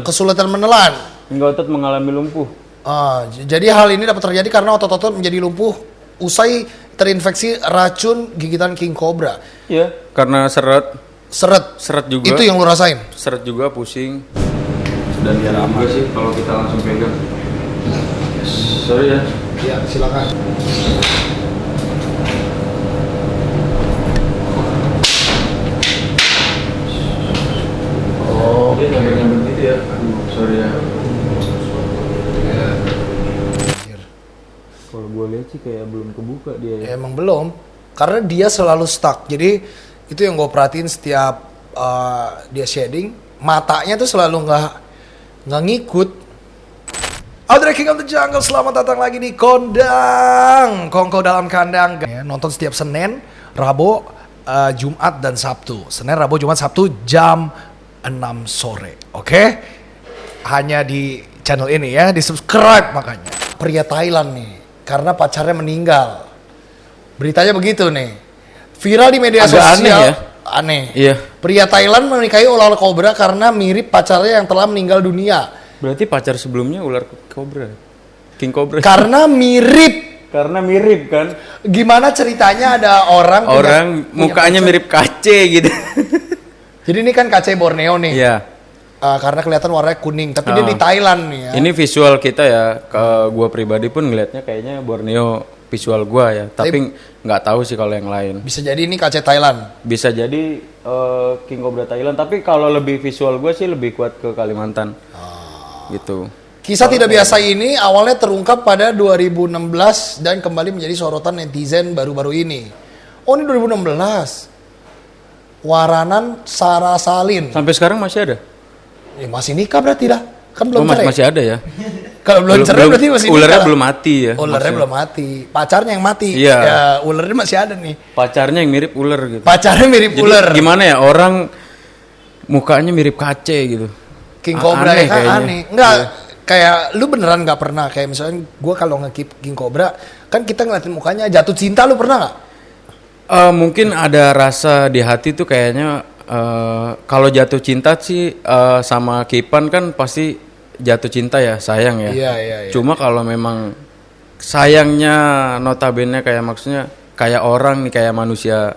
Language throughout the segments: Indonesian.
kesulitan menelan hingga otot mengalami lumpuh. Jadi hal ini dapat terjadi karena otot-otot menjadi lumpuh usai terinfeksi racun gigitan king cobra. Iya, karena seret juga. Itu yang lu rasain? Seret juga, pusing. Dan dia juga sih kalau kita langsung pegang. Sorry ya. Iya, silakan. Dia nyamber-nyamber gitu ya. Aduh, sorry ya. Kalau gue lihat sih kayak belum kebuka dia ya. Emang belum, karena dia selalu stuck. Jadi itu yang gue perhatiin setiap dia shading, matanya tuh selalu nggak ngikut. Audrey King of the Jungle, selamat datang lagi di Kondang, Kongko dalam kandang. Nonton setiap Senin, Rabu, Jumat dan Sabtu. Senin, Rabu, Jumat, Sabtu jam 6 sore. Oke? Hanya di channel ini ya, di subscribe makanya. Pria Thailand nih, karena pacarnya meninggal. Beritanya begitu nih. Viral di media sosial. Aneh. Iya. Pria Thailand menikahi ular kobra karena mirip pacarnya yang telah meninggal dunia. Berarti pacar sebelumnya ular kobra, king cobra. Karena mirip. Karena mirip kan? Gimana ceritanya ada orang mukanya mirip kace gitu. Jadi ini kan kace Borneo nih. Iya. Karena kelihatan warnanya kuning, tapi dia di Thailand nih ya. Ini visual kita ya, gua pribadi pun ngelihatnya kayaknya Borneo visual gua ya, tapi nggak tahu sih kalau yang lain. Bisa jadi ini kace Thailand. Bisa jadi king cobra Thailand, tapi kalau lebih visual gua sih lebih kuat ke Kalimantan. Gitu. Kisah tidak biasa ini awalnya terungkap pada 2016 dan kembali menjadi sorotan netizen baru-baru ini. Oh, ini 2016. Waranan Sarasalin. Sampai sekarang masih ada? Ya, masih nikah berarti dah. Kan belum cerai. Masih ada ya. Kalau belum cerai berarti masih nikah. Ularnya belum mati ya. Ularnya belum mati. Pacarnya yang mati. Iya. Ya, ularnya masih ada nih. Pacarnya yang mirip ular gitu. Pacarnya mirip jadi, ular. Gimana ya, orang mukanya mirip kace gitu. King Cobra aneh, ya kan kayaknya. Aneh. Enggak, iya. Kayak lu beneran nggak pernah kayak misalnya gue kalau nge-keep King Cobra kan kita ngeliatin mukanya jatuh cinta, lu pernah nggak? Mungkin ada rasa di hati tuh kayaknya kalau jatuh cinta sih sama Kipan kan pasti jatuh cinta ya, sayang ya. Iya. Cuma kalau memang sayangnya notabene kayak maksudnya kayak orang nih, kayak manusia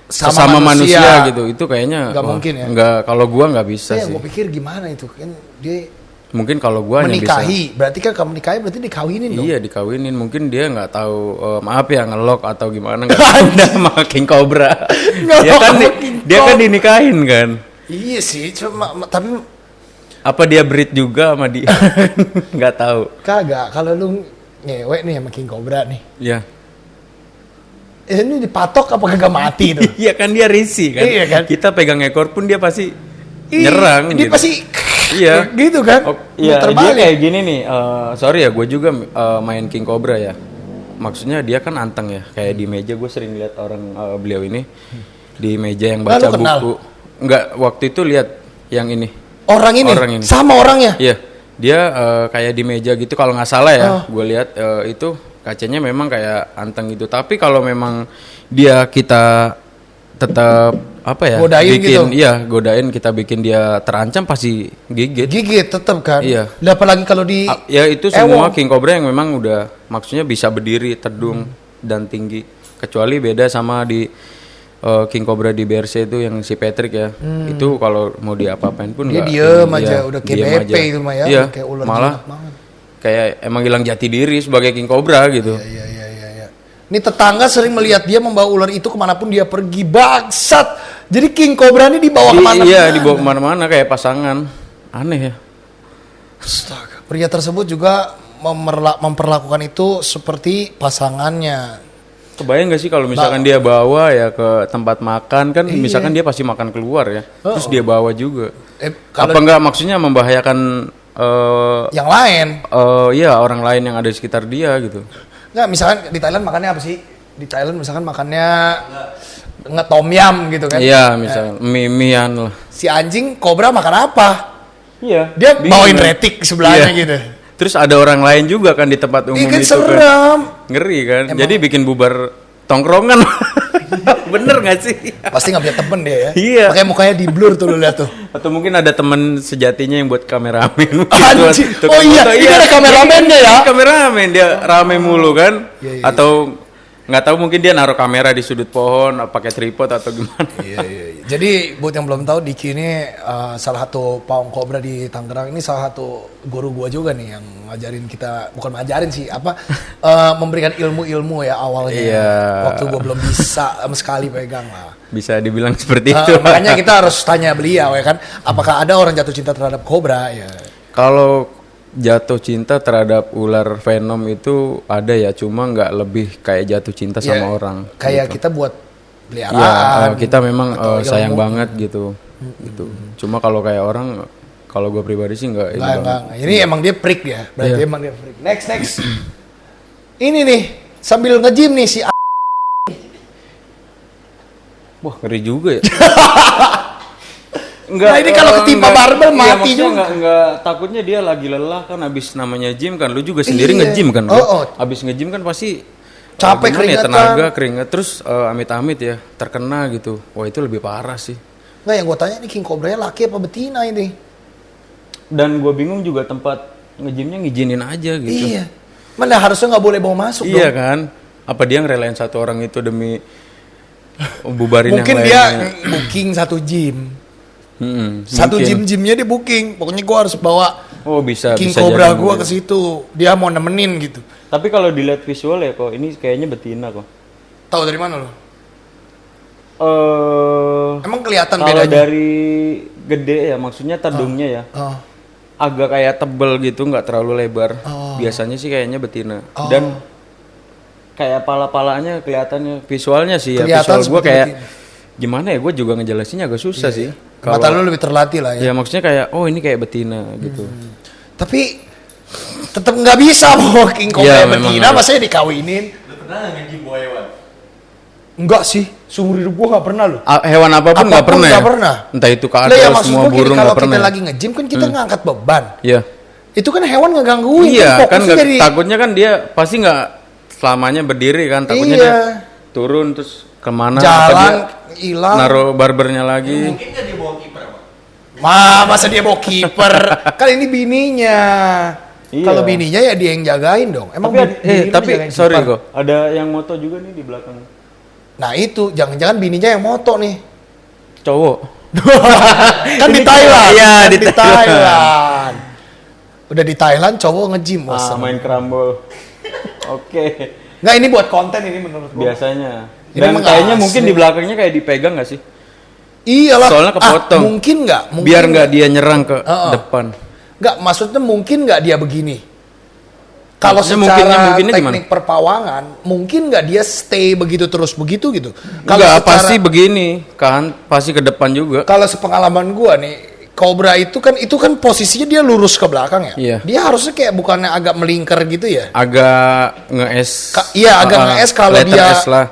sama manusia gitu, itu kayaknya nggak mungkin ya. Nggak, kalau gua nggak bisa sih. Gue pikir gimana itu kan dia mungkin kalau gua menikahi, berarti kan kamu nikahi berarti dikawinin dong. Iya, dikawinin. Mungkin dia nggak tahu, maaf ya ngelok atau gimana, nggak ada sama King Cobra. dia kan dinikahin kan. Iya sih, cuma tapi apa dia breed juga sama dia? Nggak tahu. Kagak, kalau lu ngewek nih sama King Cobra nih. Iya. Ini dipatok apa kagak mati tuh? Iya kan, dia risih kan. Iya kan. Kita pegang ekor pun dia pasti nyerang. Dia gitu. pasti iya gitu kan. Iya, dia kayak gini nih. Sorry ya, gue juga main King Cobra ya. Maksudnya dia kan anteng ya. Kayak di meja gue sering lihat orang beliau ini di meja yang baca buku. Enggak, waktu itu lihat yang ini. Orang ini. Sama orangnya. Iya. Dia kayak di meja gitu kalau nggak salah ya. Gue lihat itu kacanya memang kayak anteng gitu. Tapi kalau memang kita tetap apa ya, godain bikin gitu. Iya, godain, kita bikin dia terancam pasti gigit tetap kan. Iya. Apalagi kalau di ya itu semua King Cobra yang memang udah maksudnya bisa berdiri, tedung dan tinggi. Kecuali beda sama di King Cobra di BRC itu yang si Patrick ya. Itu kalau mau diapa-apain pun dia diem aja, udah kayak BP itu mah ya, iya, kayak ular malah kayak emang hilang jati diri sebagai King Cobra gitu. Iya. Ini tetangga sering melihat dia membawa ular itu kemanapun dia pergi. Bangsat. Jadi King Cobra ini dibawa kemana-mana. Iya, dibawa kemana-mana kayak pasangan. Aneh ya. Astaga. Pria tersebut juga memperlakukan itu seperti pasangannya. Kebayang gak sih kalau misalkan dia bawa ya ke tempat makan kan, misalkan dia pasti makan keluar ya. Terus dia bawa juga. Apa enggak maksudnya membahayakan yang lain? Iya, orang lain yang ada di sekitar dia gitu. Nggak, misalkan di Thailand makannya apa sih? Di Thailand misalkan makannya tom yum gitu kan? Iya, misalkan mie-mian lah. Si anjing Cobra makan apa? Iya. Dia bawain retik sebelahnya gitu. Terus ada orang lain juga kan di tempat umum kan itu seram. Kan. Ngeri kan? Emang? Jadi bikin bubar tongkrongan. Bener gak sih? Pasti nggak punya temen dia ya. Iya. Makanya mukanya di blur tuh lu lihat tuh. Atau mungkin ada teman sejatinya yang buat kameramen. Oh iya, ini ada kameramennya ya. Kameramen dia rame mulu kan? Iya. Atau nggak tahu mungkin dia naruh kamera di sudut pohon, pakai tripod atau gimana? Iya. Jadi buat yang belum tahu, Diki ini salah satu pawang kobra di Tangerang. Ini salah satu guru gua juga nih yang ngajarin kita, bukan ngajarin sih, memberikan ilmu-ilmu ya awalnya. Iya. Waktu gua belum bisa sama sekali pegang lah. Bisa dibilang seperti itu. Makanya kita harus tanya beliau ya kan, apakah ada orang jatuh cinta terhadap kobra ya? Kalau jatuh cinta terhadap ular venom itu ada ya, cuma nggak lebih kayak jatuh cinta sama orang. Kayak gitu. kita buat peliharaan. Ya, kita memang sayang banget gitu. Gitu. Cuma kalau kayak orang, kalau gue pribadi sih nggak. Ini emang dia freak ya, berarti emang dia freak. Next. Ini nih sambil nge-gym nih si. Wah, ngeri juga ya. Enggak, nah ini kalau ketimpa barbel mati juga. Enggak, takutnya dia lagi lelah kan, habis namanya gym kan, lu juga sendiri nge-gym kan. Habis nge-gym kan pasti capek, keringetan, tenaga, keringet, terus amit-amit ya terkena gitu. Wah, itu lebih parah sih. Enggak, yang gue tanya nih king cobra-nya laki apa betina ini? Dan gue bingung juga tempat nge-gymnya ngizinin aja gitu. Iya. Mana harusnya nggak boleh bawa masuk dong. Iya kan? Apa dia ngerelain satu orang itu demi bubarin mungkin yang lainnya? Mungkin dia booking satu gym. Satu gym-gymnya dia booking. Pokoknya gue harus bawa king cobra gue ke situ. Dia mau nemenin gitu. Tapi kalau dilihat visual ya kok ini kayaknya betina kok. Tahu dari mana lo? Emang kelihatan bedanya? Kalau dari gede ya, maksudnya tadungnya ya. Agak kayak tebel gitu, nggak terlalu lebar. Biasanya sih kayaknya betina. Dan kayak pala-palanya kelihatannya, visualnya sih ya. Visual gue kayak betina. Gimana ya, gue juga ngejelasinnya agak susah sih. Mata lu lebih terlatih lah ya. Ya maksudnya kayak, oh ini kayak betina gitu. Tapi tetap nggak bisa bawa king cobra betina, masanya dikawinin. Lu pernah nggak nge-gym bawa hewan? Enggak sih, seumur hidup gue nggak pernah loh. Hewan apapun nggak pernah ya? Pernah. Entah itu kadal, ya, semua burung nggak pernah. Kalau kita lagi nge-gym kan kita ngangkat beban. Iya. Itu kan hewan ngegangguin. Iya kan, takutnya kan dia pasti nggak selamanya berdiri kan, takutnya dia turun terus kemana? Jalan hilang. Naruh barbernya lagi. Mungkin nggak dia bawa kiper apa? Masa dia bawa kiper? Kan ini bininya. Iya. Kalau bininya ya dia yang jagain dong. Emang tapi sorry kok, ada yang moto juga nih di belakang. Nah itu, jangan-jangan bininya yang moto nih. Cowok. Kan di Thailand. Iya, di Thailand. Udah di Thailand cowok nge-gym. Main kerambol. Oke. Nggak, ini buat konten ini menurut gue. Biasanya. Dan kayaknya mungkin di belakangnya kayak dipegang nggak sih? Iyalah. Soalnya kepotong. Mungkin nggak? Biar nggak dia nyerang ke depan. Nggak, maksudnya mungkin nggak dia begini? Kalau secara teknik perpawangan, mungkin nggak dia stay begitu terus begitu gitu? Nggak, pasti begini kan, pasti ke depan juga. Kalau sepengalaman gua nih, Cobra itu kan posisinya dia lurus ke belakang ya. Iya. Dia harusnya kayak bukannya agak melingkar gitu ya? Agak nge-es. Iya, agak nge-es kalau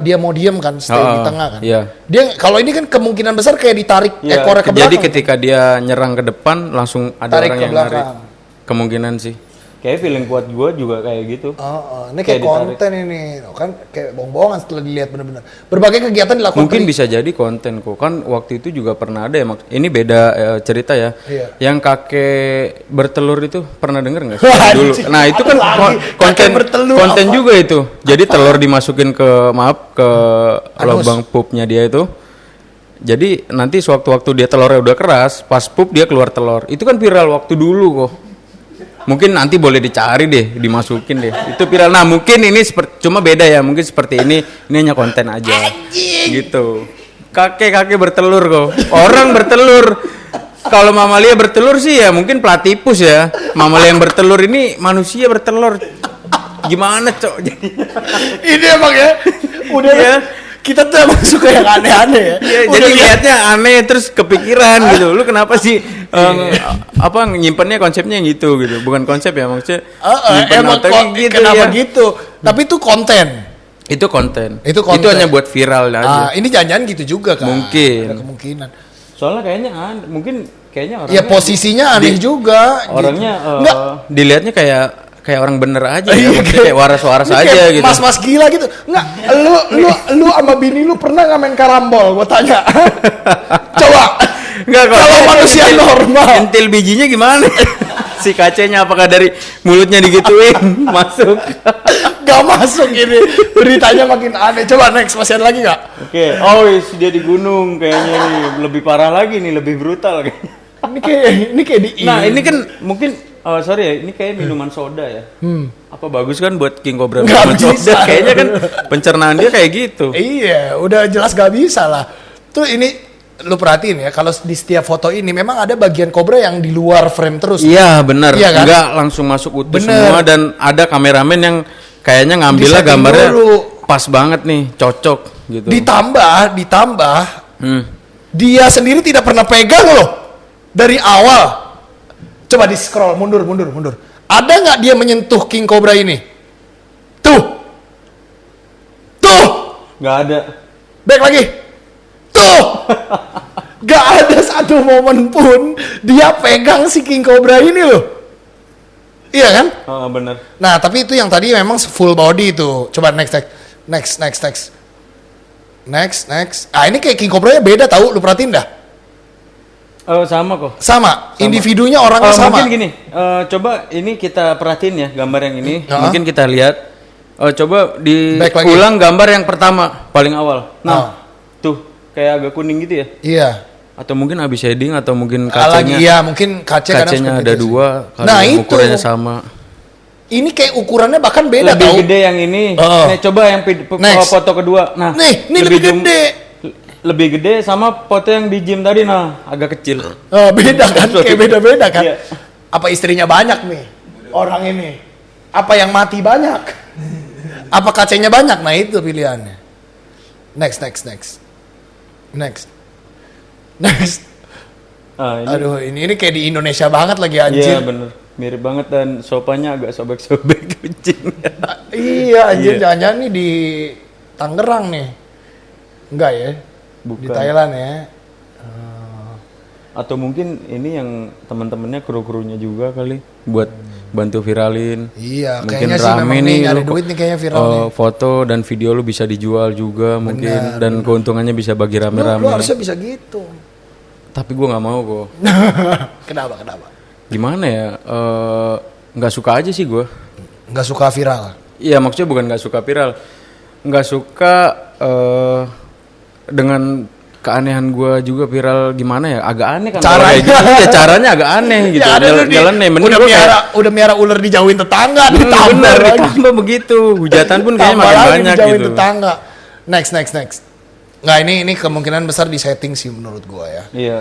dia mau diem kan, stay di tengah kan. Iya. Dia kalau ini kan kemungkinan besar kayak ditarik ekornya ke belakang. Jadi ketika dia nyerang ke depan langsung ada tarik orang yang narik. Kemungkinan sih. Kayak feeling kuat gue juga kayak gitu. Ini kayak konten ini, kan kayak bohong-bohongan setelah dilihat benar-benar. Berbagai kegiatan dilakukan. Mungkin bisa jadi konten kok. Kan waktu itu juga pernah ada ya. Ini beda cerita ya. Iya. Yang kakek bertelur itu pernah denger nggak sih dulu? Nah itu kan konten juga itu. Jadi telur dimasukin ke lubang pupnya dia itu. Jadi nanti sewaktu-waktu dia telurnya udah keras, pas pup dia keluar telur. Itu kan viral waktu dulu kok. Mungkin nanti boleh dicari deh, dimasukin deh. Itu viral. Nah mungkin ini cuma beda ya. Mungkin seperti ini hanya konten aja. Gitu. Kakek bertelur kok. Orang bertelur. Kalau mamalia bertelur sih ya mungkin platipus ya. Mamalia yang bertelur ini manusia bertelur. Gimana cok jadinya? Ini emang ya. Udah ya. Kita tuh emang suka yang aneh-aneh ya. Iya, jadi lihatnya aneh terus kepikiran gitu. Lu kenapa sih nyimpennya konsepnya yang gitu. Bukan konsep ya maksudnya. Emang gitu kenapa ya? Gitu. Tapi itu konten. Itu konten. Itu hanya buat viral aja. Ini jangan-jangan gitu juga kan. Mungkin. Ada kemungkinan. Soalnya kayaknya orangnya. Ya posisinya aneh juga. Orangnya dilihatnya kayak kayak orang bener aja ya, kayak waras-waras aja kayak gitu. Mas-mas gila gitu. Enggak, lu sama bini lu pernah nggak main karambol? Gua tanya. Coba. Enggak, kalau manusia normal. Entil bijinya gimana? Si kacenya apakah dari mulutnya digituin masuk? Gak masuk ini. Beritanya makin aneh. Coba next, masih ada lagi nggak? Oke. Oh, dia di gunung kayaknya nih. Lebih parah lagi nih, lebih brutal kayaknya. Ini kayak di. Nah, ini kan mungkin sorry ya, ini kayak minuman soda ya. Apa bagus kan buat King Cobra Nggak minuman bisa. soda? Kayaknya kan pencernaan dia kayak gitu. Iya, udah jelas gak bisa lah. Tuh ini lu perhatiin ya, kalau di setiap foto ini memang ada bagian kobra yang di luar frame terus. Iya, benar. Iya kan? Enggak langsung masuk utuh Bener. semua, dan ada kameramen yang kayaknya ngambilnya Disetting gambarnya dulu. pas banget nih, cocok gitu. Ditambah dia sendiri tidak pernah pegang loh dari awal. Coba di scroll mundur. Ada nggak dia menyentuh King Cobra ini? Tuh, Nggak ada. back lagi. Tuh, gak ada satu momen pun dia pegang si King Cobra ini loh. Iya kan? Bener. Nah, tapi itu yang tadi memang full body itu. Coba next. Ah, ini kayak King Cobra-nya beda tahu, lu perhatiin dah. Sama kok. Sama. Individunya orangnya sama. Mungkin gini, coba ini kita perhatiin ya gambar yang ini. Mungkin kita lihat. Coba diulang gambar yang pertama, paling awal. Nah, tuh kayak agak kuning gitu ya? Iya. Atau mungkin habis shading, atau mungkin kacanya. Iya, mungkin kacanya ada dua. Nah, itu ukurannya sama. Ini kayak ukurannya bahkan beda lebih tahu. Gede yang ini. Nih, coba yang foto kedua. Nah, ini lebih gede. Lebih gede sama foto yang di gym tadi, nah agak kecil. Beda kan? Kayak beda-beda kan? Iya. Apa istrinya banyak nih orang ini? Apa yang mati banyak? Apa kacanya banyak? Nah, itu pilihannya. Next. Ini. Aduh, ini kayak di Indonesia banget lagi anjir. Iya, bener. Mirip banget, dan sopanya agak sobek-sobek kucing. Iya, anjir. Jangan-jangan nih di Tangerang nih. Enggak ya? Bukan. Di Thailand ya. Atau mungkin ini yang teman-temannya kru-krunya juga kali buat bantu viralin. Iya, mungkin kayaknya sih memang nih nyari duit nih kayaknya viral nih. Foto dan video lu bisa dijual juga mungkin, dan keuntungannya bisa bagi rame-rame. Lu harusnya bisa gitu. Tapi gua nggak mau kok. Kenapa? Gimana ya? Nggak suka aja sih gua. Nggak suka viral. Iya, maksudnya bukan nggak suka viral. Nggak suka dengan keanehan gue juga viral, gimana ya, agak aneh kan caranya gitu. Ya, caranya agak aneh gitu. Jalannya udah miara ular dijauhin tetangga, ditambah begitu, hujatan pun kayaknya makin banyak dijauhin gitu. Tetangga. Next. Nggak, ini kemungkinan besar di setting sih menurut gue ya. Iya.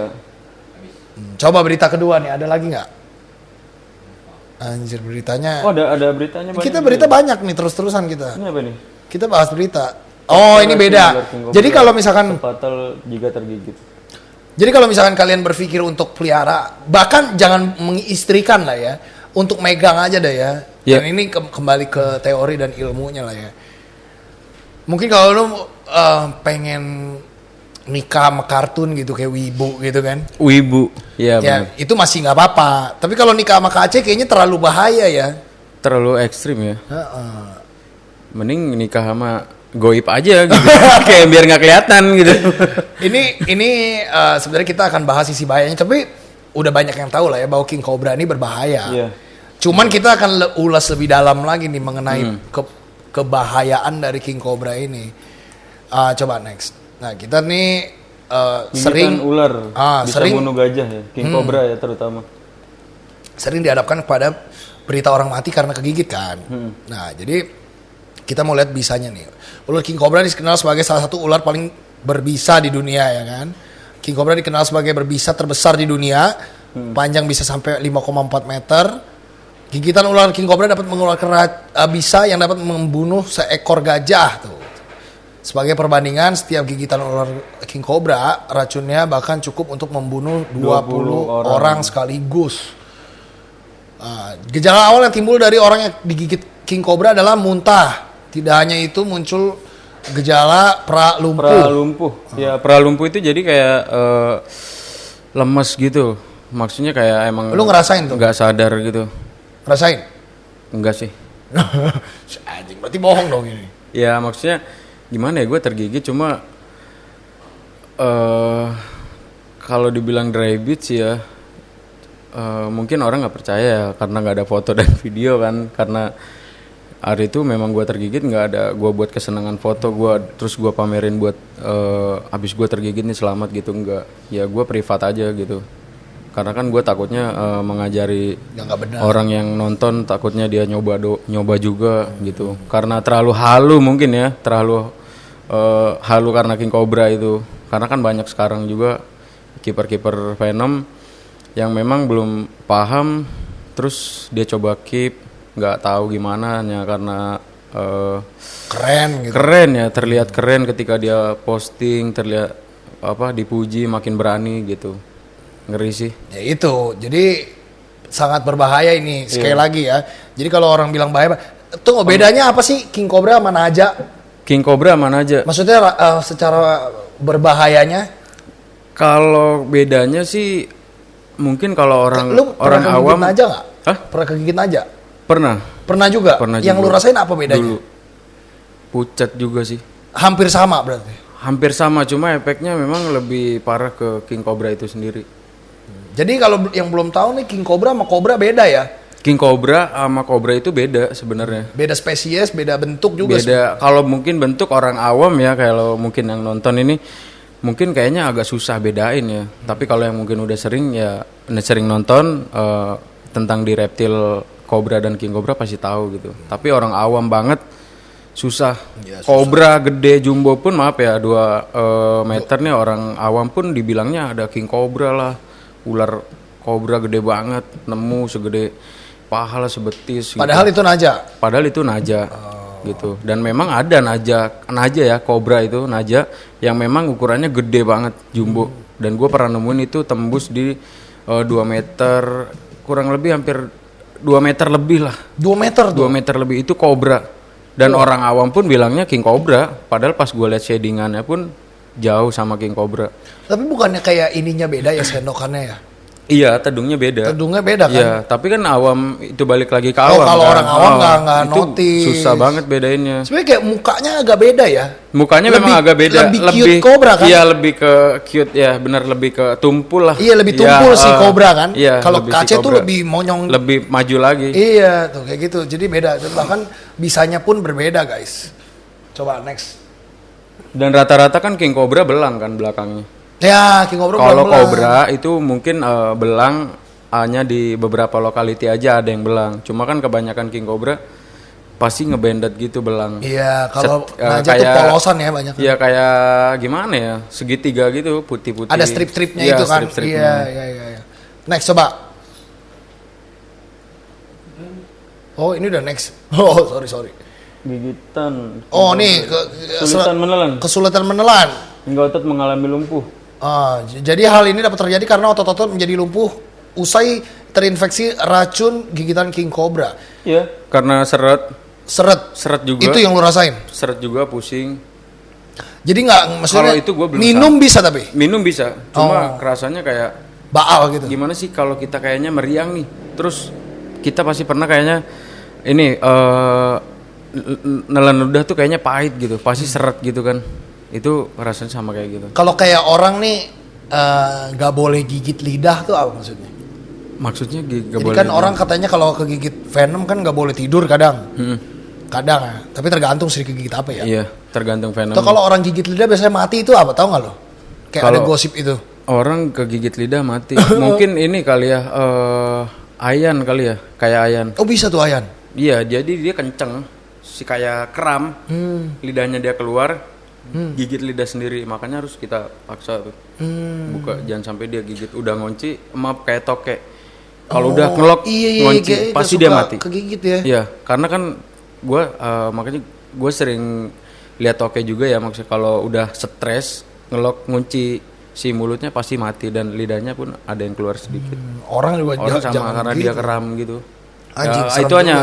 Coba berita kedua nih, ada lagi nggak? Anjir, beritanya. Oh, ada beritanya banyak. Kita berita banyak nih, terus-terusan kita. Ini apa nih? Kita bahas berita. Oh, ini beda. Jadi kalau misalkan fatal jika tergigit. Jadi kalau misalkan kalian berpikir untuk pelihara, bahkan jangan mengistrikan lah ya, untuk megang aja dah ya. Dan ini kembali ke teori dan ilmunya lah ya. Mungkin kalau lu pengen nikah sama kartun gitu kayak Wibu gitu kan. Wibu. Iya, ya, itu masih nggak apa-apa. Tapi kalau nikah sama Kak Aceh kayaknya terlalu bahaya ya. Terlalu ekstrim ya. Mending nikah sama goib aja gitu. Kayak biar nggak kelihatan gitu. Ini sebenarnya kita akan bahas sisi bahayanya, tapi udah banyak yang tahu lah ya bahwa King Cobra ini berbahaya. Iya. Cuman kita akan ulas lebih dalam lagi nih mengenai kebahayaan dari King Cobra ini. Coba next. Nah, kita nih sering ular, bisa bunuh gajah ya, King Cobra ya terutama. Sering dihadapkan kepada berita orang mati karena kegigit kan. Nah, jadi kita mau lihat bisanya nih. Ular King Cobra dikenal sebagai salah satu ular paling berbisa di dunia ya kan. King Cobra dikenal sebagai berbisa terbesar di dunia. Panjang bisa sampai 5,4 meter. Gigitan ular King Cobra dapat mengeluarkan bisa yang dapat membunuh seekor gajah tuh. Sebagai perbandingan, setiap gigitan ular King Cobra racunnya bahkan cukup untuk membunuh 20 orang sekaligus. Gejala awal yang timbul dari orang yang digigit King Cobra adalah muntah. Tidak hanya itu, muncul gejala pralumpuh. Ya, pralumpuh itu jadi kayak lemes gitu. Maksudnya kayak emang lu ngerasain tuh? Gak sadar gitu. Ngerasain? Enggak sih. Anjing, berarti bohong dong ini. Ya maksudnya gimana ya, gue tergigit cuma kalau dibilang dry beach ya mungkin orang nggak percaya ya, karena nggak ada foto dan video kan. Karena hari itu memang gue tergigit, nggak ada gue buat kesenangan foto gue terus gue pamerin buat abis gue tergigit nih selamat gitu, enggak. Ya gue privat aja gitu, karena kan gue takutnya mengajari orang yang nonton, takutnya dia nyoba juga gitu, karena terlalu halu mungkin ya, terlalu halu karena King Cobra itu. Karena kan banyak sekarang juga kiper-kiper Venom yang memang belum paham, terus dia coba keep, nggak tahu gimana ya, karena keren gitu. Keren ya, terlihat keren ketika dia posting, terlihat dipuji, makin berani gitu. Ngeri sih. Ya itu, jadi sangat berbahaya ini sekali lagi ya. Jadi kalau orang bilang bahaya, tuh bedanya apa sih King Cobra sama Naja? King Cobra sama Naja. Maksudnya secara berbahayanya? Kalau bedanya sih mungkin kalau orang awam. Naja nggak? Hah? Pernah kegigit Naja? Pernah juga. Pernah yang juga. Lu rasain apa bedanya? Dulu pucat juga sih. Hampir sama berarti. Hampir sama, cuma efeknya memang lebih parah ke King Cobra itu sendiri. Jadi kalau yang belum tahu nih, King Cobra sama Cobra beda ya? King Cobra sama Cobra itu beda sebenarnya. Beda spesies, beda bentuk juga. Beda. Kalau mungkin bentuk orang awam ya, kalau mungkin yang nonton ini mungkin kayaknya agak susah bedain ya. Tapi kalau yang mungkin udah sering nonton tentang di reptil Cobra dan King Cobra pasti tahu gitu. Tapi orang awam banget susah. Ya, susah. Cobra gede jumbo pun maaf ya 2 meter nih, orang awam pun dibilangnya ada King Cobra lah. Ular Cobra gede banget, nemu segede paha lah, sebetis. Padahal gitu. Padahal itu naja. Gitu. Dan memang ada naja ya, Cobra itu naja yang memang ukurannya gede banget, jumbo. Dan gue pernah nemuin itu tembus di 2 meter, kurang lebih hampir 2 meter lebih lah. 2 meter tuh? 2 meter lebih, itu Cobra. Dan orang awam pun bilangnya King Cobra, padahal pas gue lihat shadingannya pun jauh sama King Cobra. Tapi bukannya kayak ininya beda ya, sendokannya ya? Iya, tedungnya beda. Tedungnya beda kan? Iya, tapi kan awam itu balik lagi ke awam. Kalau kan? orang awam nggak notice. Susah banget bedainnya. Sebenarnya kayak mukanya agak beda ya. Mukanya memang agak beda. Lebih cute Cobra kan? Iya, lebih ke cute ya, benar, lebih ke tumpul lah. Iya, lebih tumpul si Cobra kan. Iya, kalau KC tuh lebih monyong. Lebih maju lagi. Iya, tuh kayak gitu. Jadi beda. Bahkan bisanya pun berbeda, guys. Coba next. Dan rata-rata kan King Cobra belang kan belakangnya. Ya, King Cobra. Kalau Cobra itu mungkin belang hanya di beberapa lokality aja ada yang belang. Cuma kan kebanyakan King Cobra pasti ngebendet gitu belang. Iya, kalau Naja tuh polosan ya banyak. Iya, kayak gimana ya, segitiga gitu, putih-putih. Ada strip-stripnya ya, itu kan. Strip-stripnya. Iya. Next coba. Oh, ini udah next. Oh, sorry. Gigitan. Oh, nih kesulitan menelan. Hingga otot mengalami lumpuh. Jadi hal ini dapat terjadi karena otot-otot menjadi lumpuh usai terinfeksi racun gigitan King Cobra. Iya, karena seret juga. Itu yang lu rasain? Seret juga, pusing. Jadi nggak, maksudnya kalau itu gua belum minum bisa tapi? Minum bisa, cuma kerasanya kayak baal gitu. Gimana sih kalau kita kayaknya meriang nih, terus kita pasti pernah kayaknya ini nelan ludah tuh kayaknya pahit gitu, pasti seret gitu kan. Itu rasanya sama kayak gitu. Kalau kayak orang nih nggak boleh gigit lidah tuh apa maksudnya? Maksudnya gak jadi boleh. Kan orang katanya kalau kegigit Venom kan nggak boleh tidur kadang. Kadang ya. Tapi tergantung sih kegigit apa ya. Iya, tergantung Venom. Atau kalau orang gigit lidah biasanya mati itu apa? Tahu nggak lo? Kayak kalo ada gosip itu. Orang kegigit lidah mati. Mungkin ini kali ya, ayan kali ya, kayak ayan. Oh bisa tuh ayan? Iya, jadi dia kenceng, kayak kram, lidahnya dia keluar, gigit lidah sendiri, makanya harus kita paksa tuh. Buka, jangan sampai dia gigit, udah ngunci, maaf kayak toke. Kalau udah ngelok, ngunci, pasti dia mati. Kegigit ya? Iya, karena kan gue, makanya gue sering lihat toke juga ya, maksudnya kalau udah stres, ngelok, ngunci si mulutnya pasti mati dan lidahnya pun ada yang keluar sedikit. Orang sama karena gitu. Dia keram gitu. Anjing, ya, itu hanya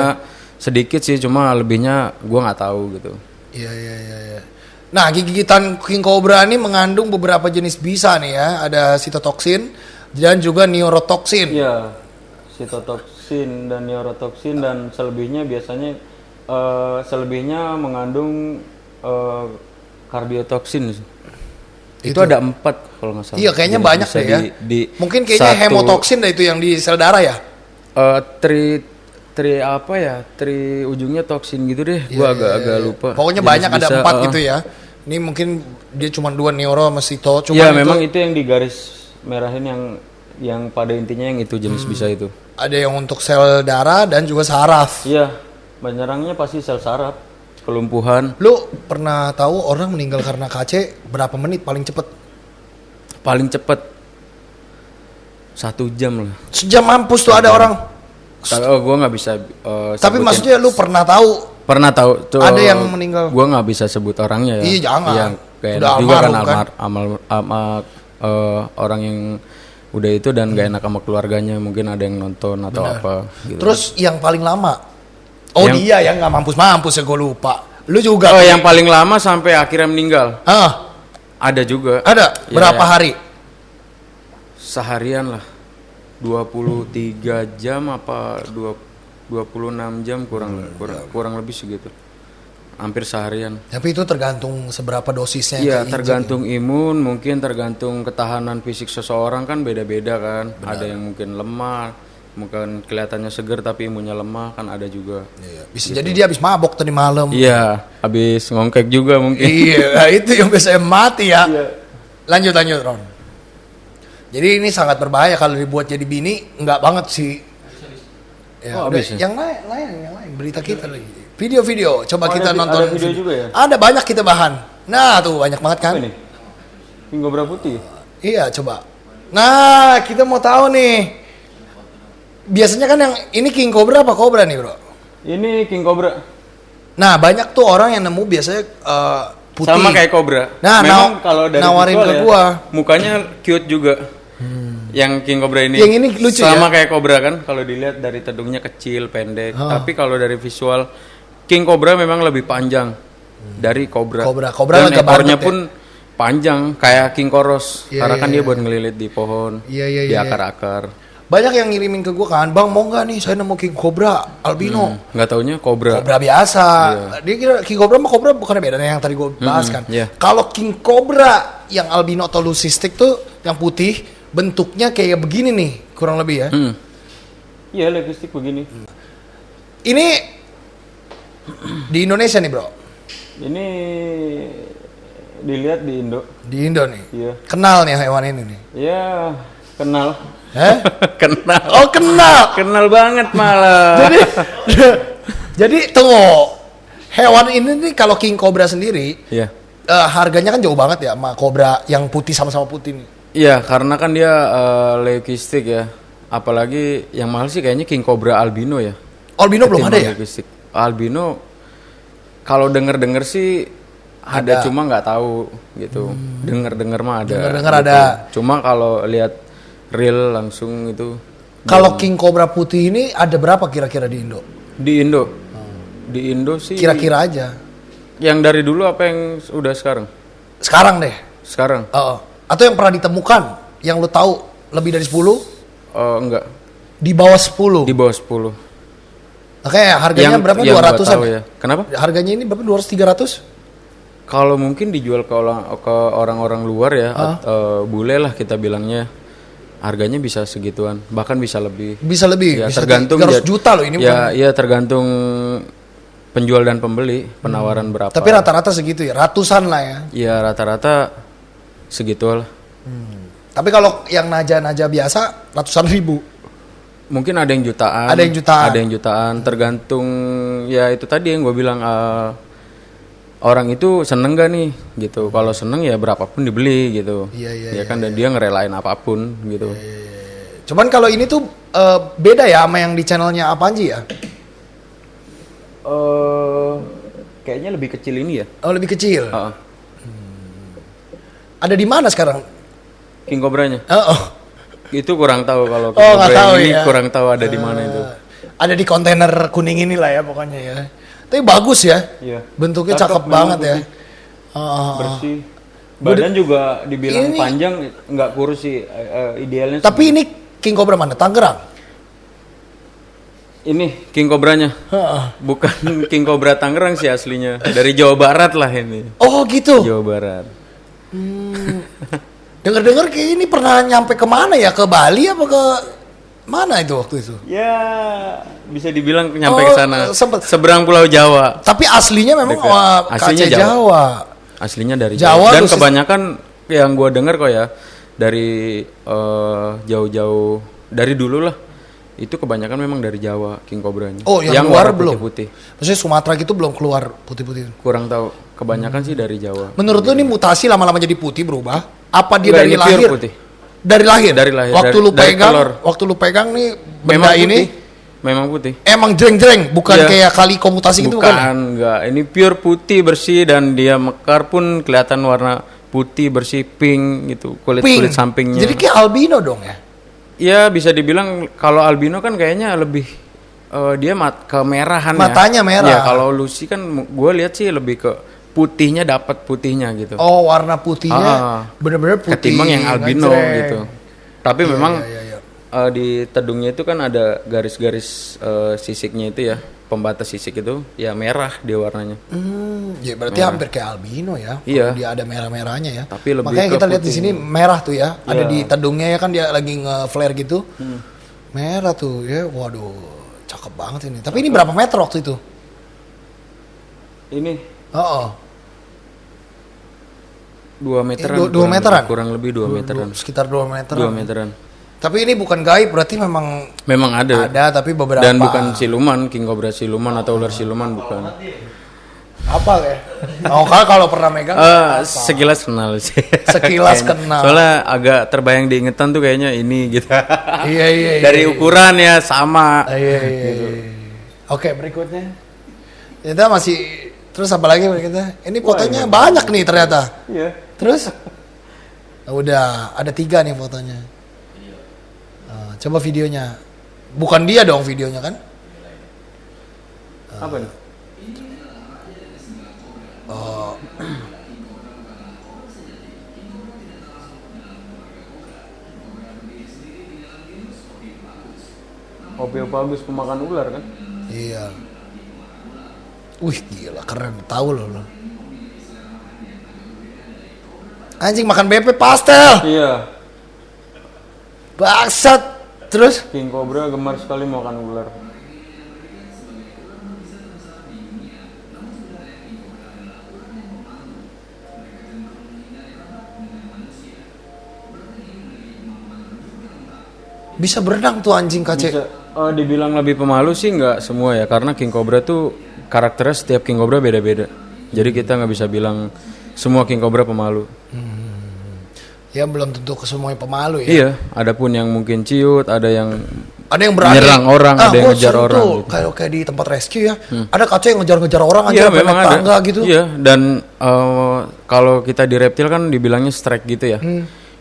sedikit sih, cuma lebihnya gue nggak tahu gitu. Iya. Nah, gigitan King Cobra ini mengandung beberapa jenis bisa nih ya, ada sitotoksin dan juga neurotoksin. Iya. sitotoksin dan neurotoksin, dan selebihnya biasanya selebihnya mengandung kardiotoksin. Itu ada 4 kalau nggak salah. Iya, kayaknya jadi banyak deh ya. Mungkin kayaknya hemotoksin dah itu yang di sel darah ya. Tri ujungnya toksin gitu deh. Gua agak lupa. Pokoknya jadi banyak ada 4 gitu ya. Ini mungkin dia cuma 2 neuro sama sito. Iya, memang itu yang di garis merahin yang pada intinya yang itu jenis bisa itu. Ada yang untuk sel darah dan juga saraf. Iya, menyerangnya pasti sel saraf, kelumpuhan. Lu pernah tahu orang meninggal karena KC berapa menit paling cepet? Paling cepet 1 jam lah. Sejam mampus tuh ada orang. Gue nggak bisa. Tapi maksudnya lu pernah tahu? Pernah tahu. Tuh, ada yang meninggal. Gue nggak bisa sebut orangnya ya. Iya jangan. Yang kayak udah juga kan orang yang udah itu dan gak enak sama keluarganya, mungkin ada yang nonton atau apa. Gitu. Terus yang paling lama? Dia yang nggak mampus ya, gue lupa. Lu juga? Yang paling lama sampai akhirnya meninggal. Ada juga. Ada. Berapa hari? Seharian lah. 23 jam apa 26 jam kurang lebih segitu. Hampir seharian. Tapi itu tergantung seberapa dosisnya. Iya, tergantung imun, mungkin tergantung ketahanan fisik seseorang kan beda-beda kan. Benar. Ada yang mungkin lemah, mungkin kelihatannya seger tapi imunnya lemah kan ada juga. Iya. Bisa gitu. Jadi dia habis mabok tadi malam. Iya, habis ngongkek juga mungkin. Iya, itu yang biasanya mati ya. Iya. Lanjut Ron. Jadi ini sangat berbahaya kalau dibuat jadi bini, enggak banget sih. Ya, yang lain berita kita lagi. Video-video, coba kita nonton. Ada video juga ya? Ada banyak kita bahan. Nah, tuh banyak banget kan? Apa ini? King Cobra putih. Iya, coba. Nah, kita mau tahu nih. Biasanya kan yang ini King Cobra apa Cobra nih, Bro? Ini King Cobra. Nah, banyak tuh orang yang nemu biasanya putih. Sama kayak Cobra. Nah, memang kalau dari nawarin ke gua. Mukanya cute juga. Yang King Cobra ini. Yang ini lucu sama kayak Cobra kan, kalau dilihat dari tedungnya kecil, pendek. Tapi kalau dari visual King Cobra memang lebih panjang dari Cobra. Dan ekornya pun panjang kayak King Koros. Karena kan dia buat ngelilit di pohon, di akar-akar. Banyak yang ngirimin ke gue kan, Bang mau nggak nih saya nemu King Cobra albino. Nggak taunya Cobra. Cobra biasa. Dia kira King Cobra sama Cobra bukan bedanya yang tadi gue bahas kan. Kalau King Cobra yang albino atau leucistic tuh yang putih, bentuknya kayak begini nih kurang lebih ya. Iya, leucistic begini. Ini di Indonesia nih bro. Ini dilihat di Indo. Di Indo nih. Iya. Kenal nih hewan ini nih. Iya, kenal. Kenal. Oh kenal. Kenal banget malah. Jadi tunggu. Hewan ini nih kalau King Cobra sendiri, harganya kan jauh banget ya sama Cobra yang putih sama-sama putih nih. Iya, karena kan dia leucistic ya. Apalagi yang mahal sih kayaknya King Cobra albino ya. Albino belum ada ya? Leucistic. Albino kalau denger sih ada cuma nggak tahu gitu. Denger mah ada. Denger gitu. ada. Cuma kalau lihat real langsung itu. Kalau King Cobra putih ini ada berapa kira-kira di Indo? Di Indo sih. Kira-kira aja. Yang dari dulu apa yang udah sekarang? Sekarang deh. Sekarang. Atau yang pernah ditemukan, yang lu tahu lebih dari 10? Enggak. Di bawah 10? Di bawah 10. Oke, harganya berapa? 200-an ya? Kenapa? Harganya ini berapa? 200-300? Kalau mungkin dijual ke orang-orang luar ya, bule lah kita bilangnya, harganya bisa segituan, bahkan bisa lebih. Bisa lebih? Ya, bisa tergantung 300 juta loh ini. Ya tergantung penjual dan pembeli, penawaran berapa. Tapi rata-rata segitu ya, ratusan lah ya? Iya, rata-rata segitu lah. Tapi kalau yang naja-naja biasa, ratusan ribu? Mungkin ada yang jutaan. Ada yang jutaan. Tergantung ya itu tadi yang gue bilang orang itu seneng gak nih gitu. Kalau seneng ya berapapun dibeli gitu. Iya kan dan dia ngerelain apapun gitu. Cuman kalau ini tuh beda ya sama yang di channelnya Apanji ya? Kayaknya lebih kecil ini ya. Oh lebih kecil. Ada di mana sekarang? King Cobranya. Itu kurang tahu kalau ini ya. Kurang tahu ada di mana itu. Ada di kontainer kuning inilah ya pokoknya ya. Tapi bagus ya. Iya. Bentuknya cakep banget ya. Bersih. Badan juga dibilang panjang, nggak kurus sih idealnya. Tapi ini King Cobra mana? Tangerang? Ini King Cobranya. Bukan King Cobra Tangerang sih aslinya. Dari Jawa Barat lah ini. Oh gitu. Jawa Barat. Dengar-dengar kayak ini pernah nyampe kemana ya? Ke Bali apa ke mana itu waktu itu? Ya, bisa dibilang nyampe ke sana. Sempet. Seberang Pulau Jawa. Tapi aslinya memang aslinya Jawa. Aslinya dari Jawa. Dan kebanyakan yang gue dengar kok ya dari jauh-jauh dari dulu lah. Itu kebanyakan memang dari Jawa King Cobranya. Oh, yang keluar belum? Putih. Maksudnya Sumatera gitu belum keluar putih-putih. Kurang tahu. Kebanyakan sih dari Jawa. Menurut lu ini mutasi lama-lama jadi putih berubah? Apa dia Enggak, dari lahir? Putih. Dari lahir. Dari lahir. Waktu lu pegang nih benda ini memang putih. Emang jreng-jreng, bukan kayak kaliko mutasi gitu kan? Bukan, enggak. Ini pure putih bersih dan dia mekar pun kelihatan warna putih bersih pink gitu, kulit sampingnya. Jadi kayak albino dong ya? Ya bisa dibilang kalau albino kan kayaknya lebih dia kemerahan. Matanya merah. Ya kalau Lucy kan gue lihat sih lebih ke putihnya, dapat putihnya gitu. Oh, warna putihnya bener-bener putih. Ketimbang yang albino gitu. Tapi memang di tedungnya itu kan ada garis-garis sisiknya itu ya, pembatas sisik itu ya merah dia warnanya. Ya berarti hampir kayak albino ya. Iya. Dia ada merah-merahnya ya. Tapi lebih makanya kita lihat di putih. sini merah tuh ya. Ada di tedungnya ya kan dia lagi nge-flare gitu. Merah tuh ya. Waduh, cakep banget ini. Tapi ini berapa meter waktu itu? Ini 2 meteran. 2 meteran? Kurang lebih 2 meteran. Sekitar 2 meteran. 2 meteran. Tapi ini bukan gaib, berarti memang ada. Ada, tapi beberapa. Dan bukan siluman, King Cobra siluman atau ular siluman bukan. Apa ya? Oh, kalau pernah megang sekilas kenal sih. Sekilas kenal. Soalnya agak terbayang diingetan tuh kayaknya ini gitu. Iya. Dari ukuran ya sama. Iya. Gitu. Oke, berikutnya. Kita masih terus apa lagi berikutnya? Ini fotonya banyak nih ternyata. Iya. Terus udah ada 3 nih fotonya. Coba videonya. Bukan dia dong videonya kan? Apa nih? Obeophagus pemakan ular kan? Iya. Wih gila keren, tahu loh. Anjing makan BP pastel. Iya. Bangsat. Terus? King Cobra gemar sekali makan ular. Bisa berenang tuh anjing kace. Bisa, dibilang lebih pemalu sih nggak semua ya, karena King Cobra tuh karakternya setiap King Cobra beda-beda. Jadi kita nggak bisa bilang semua King Cobra pemalu. Ya belum tentu ke semuanya pemalu ya. Iya, ada pun yang mungkin ciut, ada yang berani nyerang orang, ada yang ngejar orang. Gitu. Kayak di tempat rescue ya, ada kaca yang ngejar-ngejar orang aja, iya, memang ada tangga gitu. Iya, dan kalau kita di reptil kan dibilangnya strike gitu ya.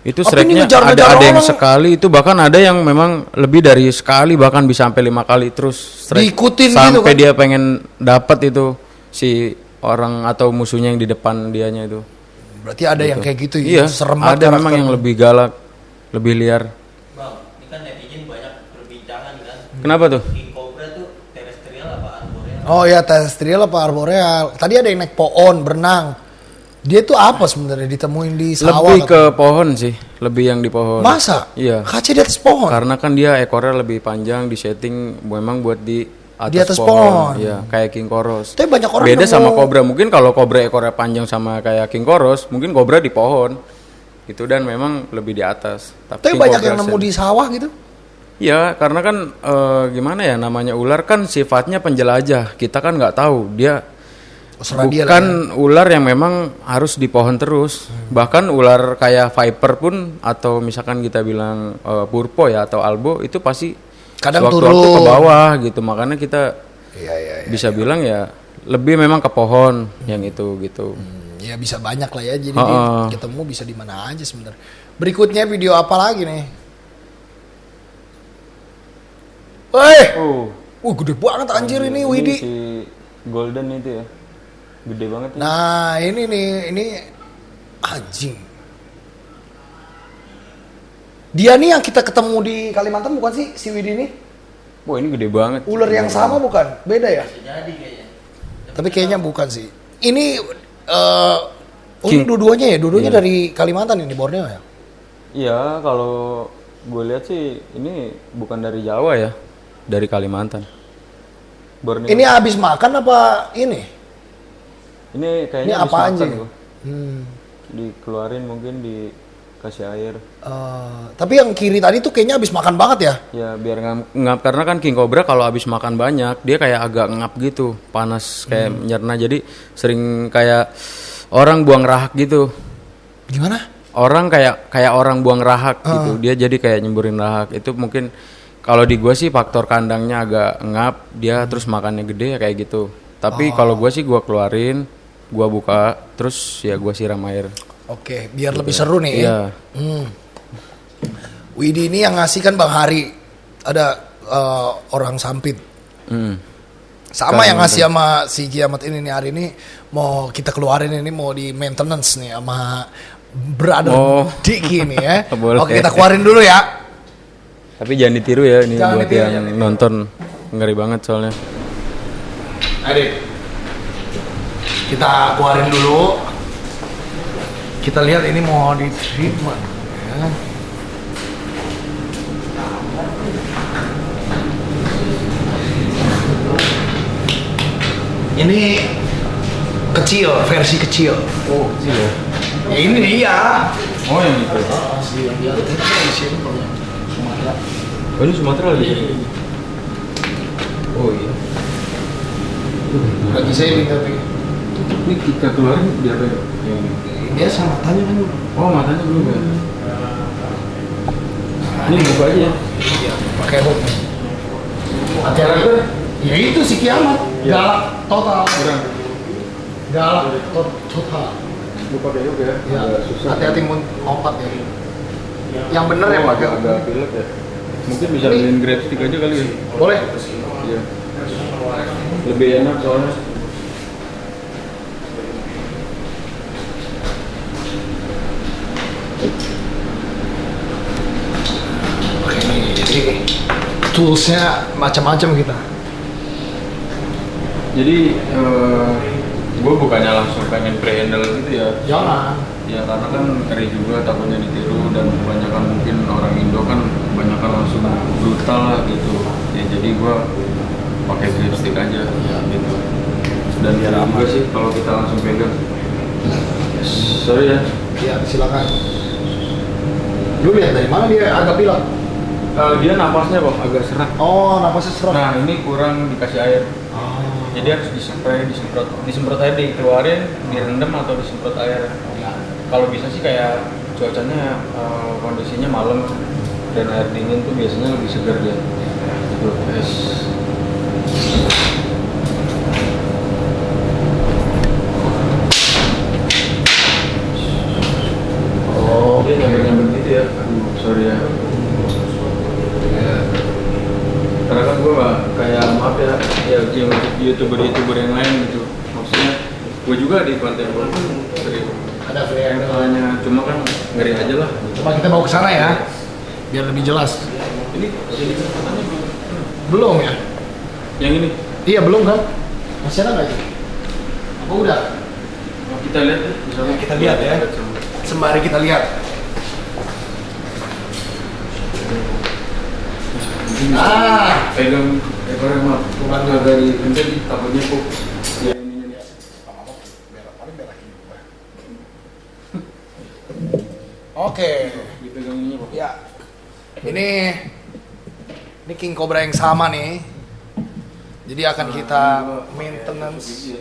Itu strike-nya ada yang sekali, itu bahkan ada yang memang lebih dari sekali, bahkan bisa sampai 5 kali terus strike. Diikutin sampai gitu kan? Dia pengen dapat itu si orang atau musuhnya yang di depan dianya itu. Berarti ada yang kayak gitu ya? Iya, serem ada memang yang lebih galak, lebih liar. Bang, ini kan netizen banyak perbincangan kan. Kenapa tuh? King Cobra tuh terestrial apa arboreal? Oh ya, terestrial apa arboreal. Tadi ada yang naik pohon, berenang. Dia tuh apa sebenarnya ditemuin di sawah? Lebih ke pohon sih, lebih yang di pohon. Masa? Iya. Kaca di atas pohon? Karena kan dia ekornya lebih panjang, di setting memang buat di atas pohon. Iya, kayak King Koros. Tapi banyak orang beda sama Cobra. Mungkin kalau Cobra ekornya panjang sama kayak King Koros, mungkin Cobra di pohon. Gitu, dan memang lebih di atas. Tapi banyak yang nemu di sawah gitu? Iya, karena kan gimana ya, namanya ular kan sifatnya penjelajah. Kita kan nggak tahu dia bukan ular yang memang harus di pohon terus. Bahkan ular kayak viper pun, atau misalkan kita bilang purpo ya atau albo, itu pasti kadang waktu ke bawah gitu. Makanya kita bisa bilang ya lebih memang ke pohon yang itu gitu. Ya bisa banyak lah ya, jadi ketemu bisa di mana aja sebenarnya. Berikutnya video apa lagi nih? Gede banget anjir ini Widi. Si golden itu ya. Gede banget ya. Nah, ini nih, ini anjing. Dia nih yang kita ketemu di Kalimantan bukan sih si Widi ini? Wah ini gede banget. Ular yang sama bukan? Beda ya? Jadi kayaknya. Tapi kayaknya bukan sih. Ini ini dua-duanya ya? Dua-duanya dari Kalimantan ini, Borneo ya? Iya, kalau gue lihat sih ini bukan dari Jawa ya, dari Kalimantan. Borneo. Ini habis makan apa ini? Ini kayaknya ini apa aja? Dikeluarin mungkin dikasih air. Tapi yang kiri tadi tuh kayaknya habis makan banget ya? Ya biar ngap karena kan king cobra kalau habis makan banyak dia kayak agak ngap gitu, panas kayak nyerna, jadi sering kayak orang buang rahak gitu. Gimana? Orang kayak orang buang rahak gitu, dia jadi kayak nyemburin rahak. Itu mungkin kalau di gua sih faktor kandangnya agak ngap, dia terus makannya gede ya kayak gitu. Tapi kalau gua sih gua keluarin, gua buka, terus ya gua siram air. Oke, biar lebih seru nih. Iya. Widi ini yang ngasih kan Bang Hari, ada orang Sampit. Sama yang ngasih sama si Kiamat ini nih, hari ini mau kita keluarin, ini mau di maintenance nih sama brother Diki nih ya. Oke, kita keluarin dulu ya. Tapi jangan ditiru ya, ini jangan buat ditiru, yang nonton ngeri banget soalnya. Adik, kita keluarin dulu. Kita lihat ini mau di treatment ya. Ini kecil, versi kecil. Oh, kecil ya? Ya ini dia. Oh yang itu? Yang dia itu di sini punya Sumatera. Oh ini Sumatera lagi? Oh iya. Lagi saya tapi ini kita keluarin dia apa ya? Dia sama matanya kan. Oh matanya belum ya? Ini buka aja ya? Iya, pakai hook. Acara itu? Ya itu si Kiamat. Galak total. Galak total. Lu pakai hook ya? Ya, hati-hati lompat ya. Yang bener ya pakai hook. Agak pilek ya? Mungkin bisa beliin grab stick aja kali ya? Boleh? Iya. Lebih enak soalnya. Oke nih, jadi toolsnya macam-macam kita. Jadi gue bukannya langsung pengen pre-handle gitu ya. Jangan. Ya karena kan ngeri juga, takutnya ditiru, dan kebanyakan mungkin orang Indo kan kebanyakan langsung brutal lah gitu. Ya jadi gue pakai grip stick aja gitu. Dan biar juga sih kalau kita langsung pegang. Sorry ya. Iya, silakan. Lu lihat dari mana dia agak pilek? Dia napasnya kok agak serak. Oh, napasnya serak. Nah ini kurang dikasih air. Jadi harus disemprot air, dikeluarin, direndam atau disemprot air. Kalau bisa sih kayak cuacanya kondisinya malam dan air dingin tuh biasanya lebih segar dia. Tuh, guys. Oh, dia nyamber gitu ya. Aduh, sorry ya. Karena kan gue gak kayak, maaf ya youtuber yang lain gitu. Maksudnya gue juga di konten gue sering ada freehandle, cuma kan ngeri aja lah. Coba kita bawa ke sana ya, biar lebih jelas. Ini jadi kesempatannya belum ya? Yang ini? Iya belum kan? Masih ada nggak sih? Apa udah? Kita lihat ya. Misalnya kita lihat ya. Sembari kita lihat. Pegang ekornya mah. Bukan agak dikencet, takutnya kok. Ya ini. Oke. Dipegang ini kok. Ya. Ini King Cobra yang sama nih. Jadi akan kita maintenance.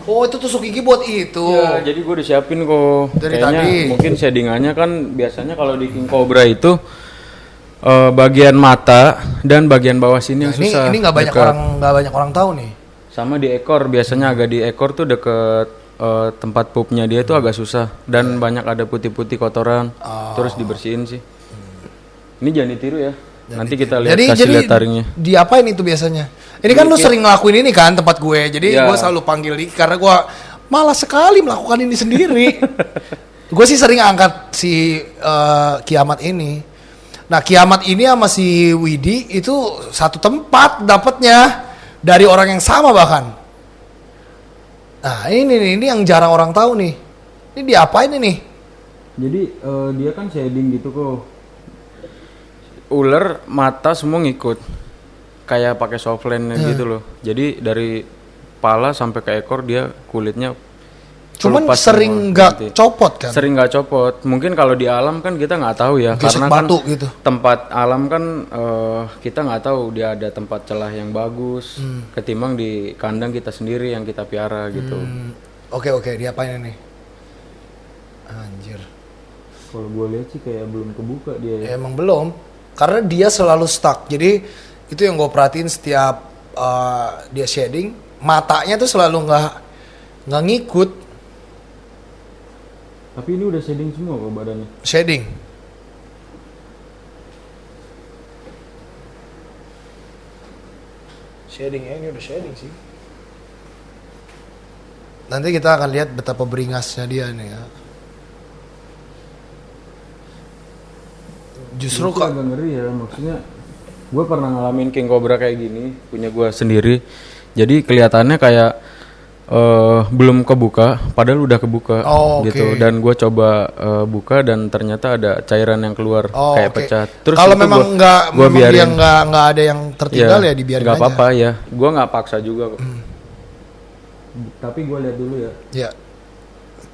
Oh itu tusuk gigi buat itu. Ya, jadi gue disiapin kok. Dari kayaknya tadi. Mungkin shadingannya kan biasanya kalau di King Cobra itu bagian mata dan bagian bawah sini yang susah. Ini nggak banyak orang tahu nih. Sama di ekor, biasanya agak di ekor tuh deket tempat pupnya dia itu agak susah dan banyak ada putih-putih kotoran. Terus dibersihin sih. Ini jangan ditiru ya. Nanti kita lihat lihat taringnya. Diapain itu biasanya? Ini kan lu sering ngelakuin ini kan tempat gue. Jadi gue selalu panggil Diki karena gue malas sekali melakukan ini sendiri. Gue sih sering angkat si Kiamat ini. Nah, Kiamat ini sama si Widi itu satu tempat dapatnya dari orang yang sama bahkan. Nah, ini yang jarang orang tahu nih. Ini diapain ini? Jadi dia kan shading gitu kok. Ular, mata semua ngikut. Kayak pakai softline gitu loh. Jadi dari kepala sampai ke ekor dia kulitnya cuman sering nggak copot kan? Sering nggak copot. Mungkin kalau di alam kan kita nggak tahu ya. Gesek karena batu kan gitu. Tempat alam kan kita nggak tahu dia ada tempat celah yang bagus. Ketimbang di kandang kita sendiri yang kita piara gitu. Oke, diapain ini? Anjir. Kalau gue lihat sih kayak belum kebuka dia ya. Emang belum. Karena dia selalu stuck. Jadi itu yang gue perhatiin setiap dia shading, matanya tuh selalu nggak ngikut. Tapi ini udah shading semua kok badannya. Shading. Shading ya, ini udah shading sih. Nanti kita akan lihat betapa beringasnya dia nih ya. Justru kok agak ngeri ya, maksudnya gue pernah ngalamin king cobra kayak gini, punya gue sendiri. Jadi kelihatannya kayak belum kebuka, padahal udah kebuka gitu. Dan gue coba buka dan ternyata ada cairan yang keluar kayak pecah. Terus kalau memang dia nggak ada yang tertinggal ya dibiarin aja. Gak apa-apa ya, gue nggak paksa juga kok. Tapi gue lihat dulu ya. Ya,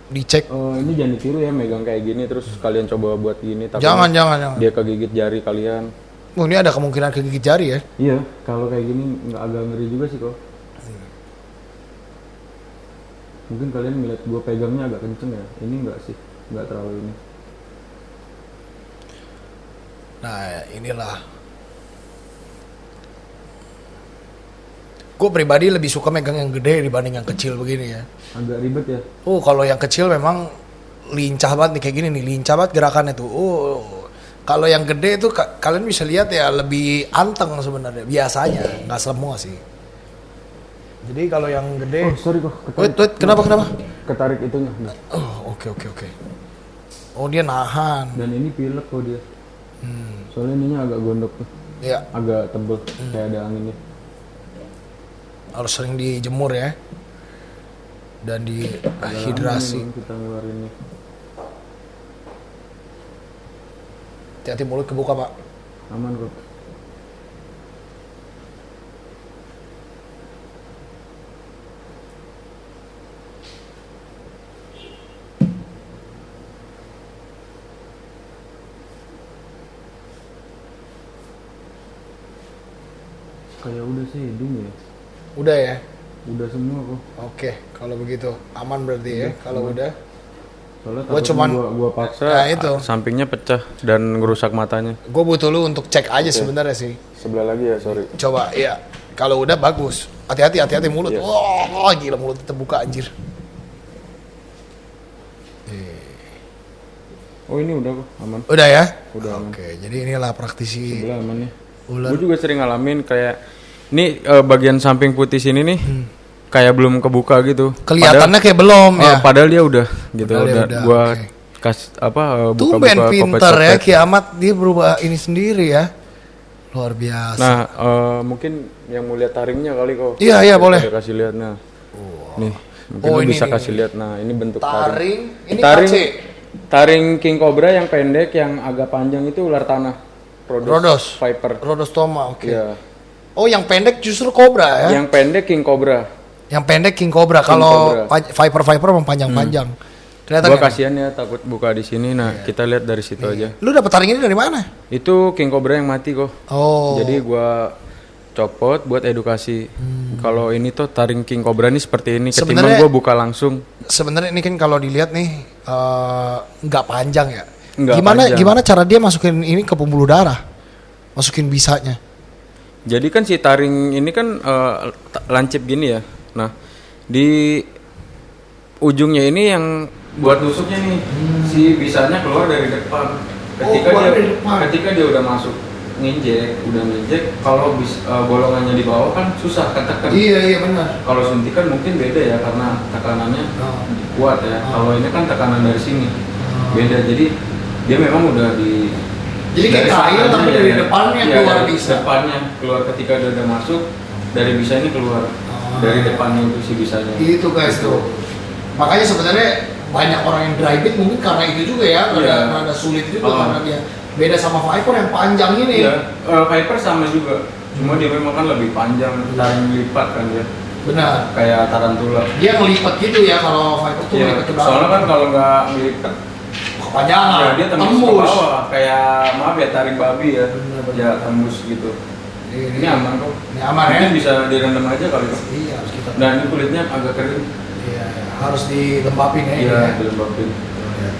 dicek. Ini jangan ditiru ya, megang kayak gini terus kalian coba buat gini. Tapi jangan. Dia kegigit jari kalian. Ini ada kemungkinan kegigit jari ya? Iya, kalau kayak gini nggak agak ngeri juga sih kok. Mungkin kalian ngeliat gue pegangnya agak kenceng ya. Ini enggak sih, enggak terlalu ini. Nah, inilah. Gue pribadi lebih suka megang yang gede dibanding yang kecil begini ya. Agak ribet ya. Kalau yang kecil memang lincah banget nih kayak gini nih, lincah banget gerakannya tuh. Kalau yang gede itu kalian bisa lihat ya lebih anteng sebenarnya biasanya, nggak semua sih. Jadi kalau yang gede, sorry kok. Wait, kenapa? Ketarik itunya. Oke. Oh, dia nahan. Dan ini pilek kok dia. Soalnya ininya agak gondok tuh. Iya. Agak tebel, kayak ada anginnya. Harus sering dijemur ya. Dan dihidrasi. Kita ngeluarinnya. Hati-hati mulut kebuka, Pak. Aman kok. Kayak udah shading ya. Udah ya? Udah semua kok. Oke, kalau begitu aman berarti ya. Kalau udah. Soalnya gua paksa itu. Sampingnya pecah dan ngerusak matanya. Gue butuh lu untuk cek aja sebenarnya sih. Sebelah lagi ya, sorry. Coba, iya. Kalau udah bagus. Hati-hati mulut. Yes. Wah, gila mulut terbuka anjir. Oh, ini udah kok, aman. Udah ya? Udah aman. Oke, jadi inilah praktisi. Sebelah aman ya. Ular. Gue juga sering ngalamin kayak ini bagian samping putih sini nih kayak belum kebuka gitu. Kelihatannya kayak belum ya. Padahal dia udah gitu. Gua kasih buka-buka. Tumben pinter ya Kiamat, dia berubah ini sendiri ya. Luar biasa. Nah, mungkin yang mau lihat taringnya kali kok. Iya boleh. Kasih lihat nah. Nih, mungkin lu bisa kasih lihat. Nah, ini bentuk taring. Ini taring king cobra yang pendek, yang agak panjang itu ular tanah. Rhodos Viper. Rhodostoma, oke. Iya. Oh, yang pendek justru cobra ya? Yang pendek king cobra. Yang pendek king cobra. Kalau Viper memang panjang-panjang. Gua kasihan ya, takut buka di sini. Nah, kita lihat dari situ aja. Lu dapet taring ini dari mana? Itu king cobra yang mati kok. Oh. Jadi gua copot buat edukasi. Kalau ini tuh taring king cobra ini seperti ini. Ketimbang gua buka langsung. Sebenarnya ini kan kalau dilihat nih nggak panjang ya. Panjang. Gimana cara dia masukin ini ke pembuluh darah? Masukin bisanya. Jadi kan si taring ini kan lancip gini ya. Nah, di ujungnya ini yang buat nusuknya nih, si bisanya keluar dari depan. Ketika dia udah masuk nginjek, kalau bolongannya di bawah kan susah ketekan. Iya benar. Kalau suntikan mungkin beda ya karena tekanannya kuat ya. Kalau ini kan tekanan dari sini beda, jadi dia memang udah Jadi kayak kail tapi dari depannya keluar bisa. Depannya keluar ketika dia udah masuk, dari bisa ini keluar. Dari depannya itu si bisanya. Itu guys tuh. Makanya sebenarnya banyak orang yang dry bit mungkin karena itu juga ya, karena sulit juga karena dia beda sama Viper yang panjang ini. Iya, Viper sama juga. Cuma dia memang kan lebih panjang, taring lipat kan dia. Benar. Kayak tarantula. Dia ngelipat gitu ya kalau Viper tuh ngelipat ke belakang. Soalnya kan kalau nggak ngelipat kepanjangan. Ya, dia tembus ke bawah. Kayak maaf ya taring babi ya. Ya tembus gitu. Ini aman kok. Ini aman ya. Mungkin bisa direndam aja kali kok. Iya harus kita. Dan ini kulitnya agak kering. Iya harus dilembapin ya. Iya dilembapin.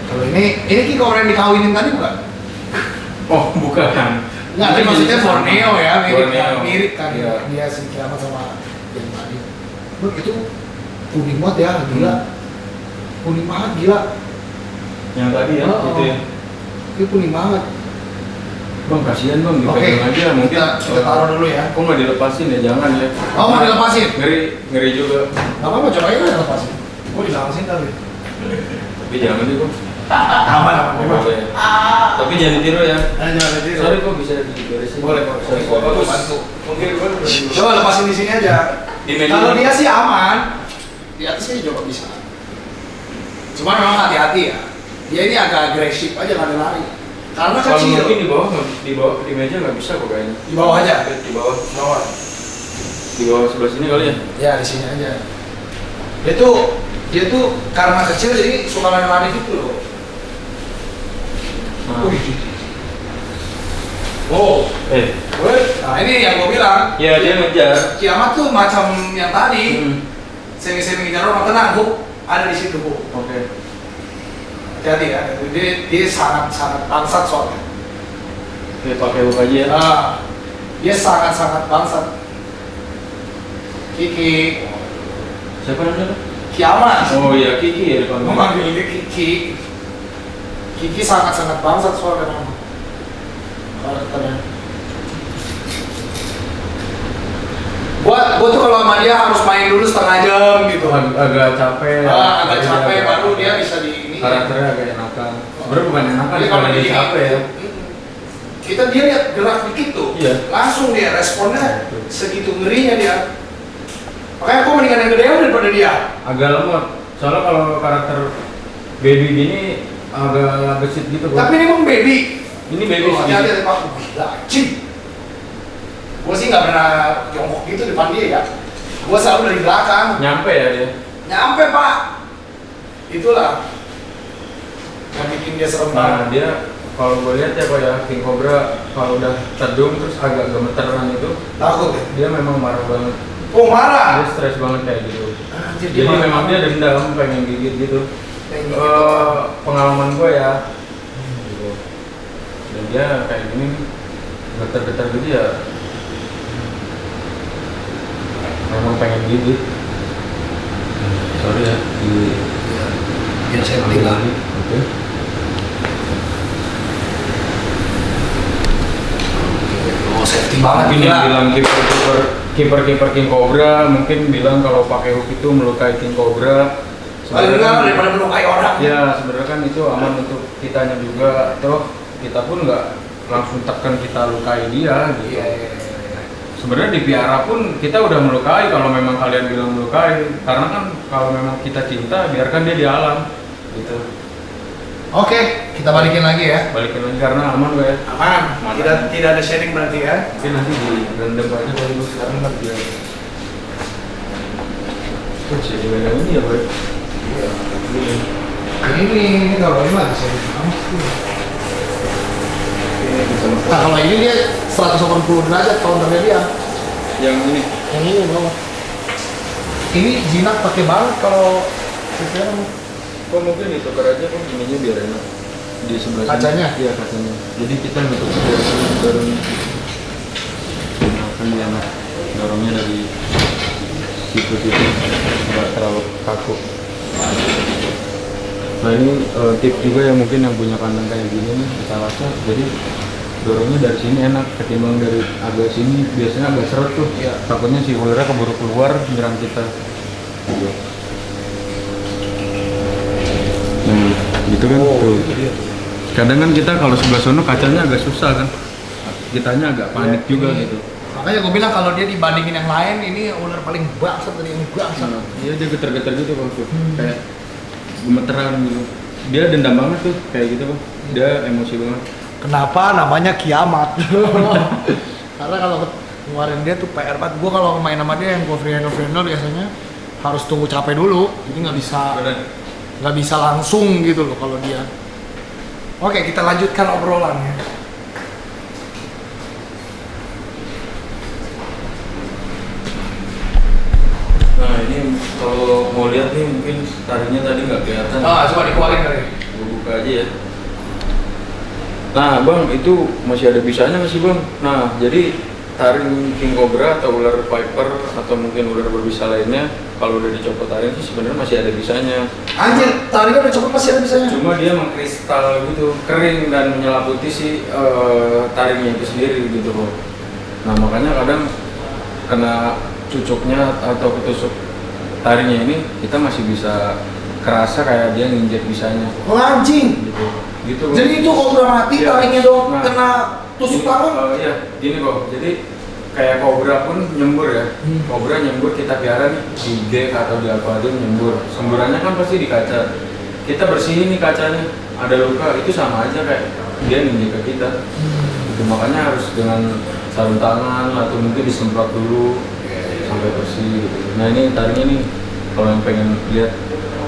Kalau ini King Cobra yang dikawinin tadi bukan? Oh bukan. Nggak, tapi maksudnya Borneo ya, mirip kan ya. Dia si Kiamat sama yang tadi. Bro, itu kuning banget ya, gila. Kuning banget, gila. Yang tadi ya, itu ya. Itu kuning banget. Bang, kasihan bang, dipegang aja mungkin. Kita taruh dulu ya. Kok nggak dilepasin ya, jangan ya. Oh, mau dilepasin? Ngeri juga. Nggak apa-apa, coba aja dilepasin. Oh, dilepasin tadi. Tapi jangan deh bang. Aman. Tapi jangan ditiru ya. Jangan ditiru. Sorry kok bisa diberesin. Boleh. Bagus. Mungkin coba lepasin di sini aja. Kalau dia sih aman, di atas sih coba bisa. Cuma memang hati-hati ya. Dia ini agak agresif aja nggak ada lari. Karena kalau kecil. mungkin di bawah di meja nggak bisa kok kayaknya. Di bawah aja. Di bawah sebelah sini kali ya. Ya di sini aja. Dia tuh karena kecil jadi suka lari-lari gitu loh. Nah ini yang gue bilang. Iya dia ngejar. Kiamat tuh macam yang tadi. Semi ngejar orang tenang, Bu. Ada di situ, Bu. Oke. Hati-hati ya. Dia sangat bangsat soalnya. Oke, pakai hook aja ya. Dia sangat bangsat. Kiki. Siapa namanya? Kiamat. Oh iya Kiki ya depan. Memanggil dia Kiki. Kiki sangat bangsat soalnya memang. Karakternya. Gua tuh kalau sama dia harus main dulu setengah jam gitu. Agak capek. Agak capek baru dia bisa di ini. Karakternya agak enakan. Sebenarnya bukan enakan, kalau dia capek ya. Dia lihat gerak dikit tuh. Iya. Langsung dia responnya segitu ngerinya dia. Makanya aku mendingan yang gedean daripada dia. Agak lemot. Soalnya kalau karakter baby gini agak gesit gitu. Tapi ini emang baby. Ini baby sih. Hati-hati Pak. Gila, cing. Gue sih nggak pernah jongkok gitu depan dia ya. Gue selalu dari belakang. Nyampe ya dia? Nyampe Pak. Itulah yang bikin dia serem banget. Nah dia kalau gue lihat ya Pak ya, King Cobra kalau udah teduh terus agak gemeteran itu takut ya? Dia memang marah banget. Oh marah? Dia stres banget kayak gitu. Jadi memang dia dendam, pengen gigit gitu. Pengalaman gue ya. Dan dia kayak gini getar-getar gitu ya. Memang pengen gigit. Sorry ya. Biar saya tinggal. Oke. Safety banget. Mungkin yang bilang kiper King Cobra mungkin bilang kalau pakai hook itu melukai King Cobra. Sebenarnya daripada melukai orang. Ya sebenarnya kan itu aman untuk kitanya juga. Toh kita pun nggak langsung tekan kita lukai dia. Gitu. Sebenarnya di piara pun kita udah melukai kalau memang kalian bilang melukai. Karena kan kalau memang kita cinta biarkan dia di alam. Gitu. Oke, kita balikin lagi ya. Balikin lagi karena aman gak ya? Aman. Tidak ada shedding berarti ya? Mungkin nanti di rendam aja kalau lu sekarang kan biar. Terus jadi beda ini ya Boy? Iya. Ini kalau ini lagi shedding. Nah kalau ini dia 180 derajat counternya dia. Yang ini? Yang ini bawah. Ini jinak pakai banget kalau sekarang. Kok mungkin ditukar aja kok ininya biar enak di sebelah kacanya? Iya kacanya. Jadi kita nutup dari baru akan dia enak dorongnya dari situ nggak terlalu kaku. Nah ini tip juga yang mungkin yang punya kandang kayak gini nih salasnya. Jadi dorongnya dari sini enak ketimbang dari agak sini biasanya agak seret tuh. Ya. Takutnya si ularnya keburu keluar menyerang kita. Gitu. Gitu kan tuh. Kadang kan kita kalau sebelah sono kacanya agak susah kan, kitanya agak panik juga gitu. Makanya gue bilang kalau dia dibandingin yang lain, ini ular paling bangsat dari yang bangsat. Iya, dia getar-getar gitu bang tuh, kayak gemeteran gitu. Dia dendam banget tuh kayak gitu bang, dia emosi banget. Kenapa namanya kiamat? Karena kalau ngeluarin dia tuh PR banget. Gue kalau main sama dia yang gue free handle biasanya harus tunggu capek dulu, jadi nggak bisa langsung gitu loh kalau dia. Oke, kita lanjutkan obrolannya. Nah ini kalau mau lihat nih mungkin taringnya tadi nggak kelihatan. Coba dikeluarin kali. Gue buka aja ya. Nah bang, itu masih ada bisanya nggak sih bang? Nah jadi taring king cobra atau ular viper atau mungkin ular berbisa lainnya, kalau udah dicopot taring sih sebenarnya masih ada bisanya. Anjir, taringnya udah copot masih ada bisanya? Cuma dia mengkristal gitu, kering dan menyelaputi si taringnya itu sendiri gitu bang. Nah makanya kadang kena cucuknya atau ketusuk taringnya ini, kita masih bisa kerasa kayak dia nginjek bisanya. Oh anjing! Gitu. Jadi itu kalau udah mati ya, taringnya dong kena tusuk tangan? Iya, gini kok. Jadi kayak kobra pun nyembur ya. Kobra nyembur kita piara nih di gek atau di akuarium nyembur. Semburannya kan pasti di kaca. Kita bersihin nih kacanya, ada luka itu sama aja kayak dia nginjek ke kita. Itu makanya harus dengan sarung tangan atau mungkin disemprot dulu sampai bersih gitu. Nah ini taringnya nih, kalau yang pengen lihat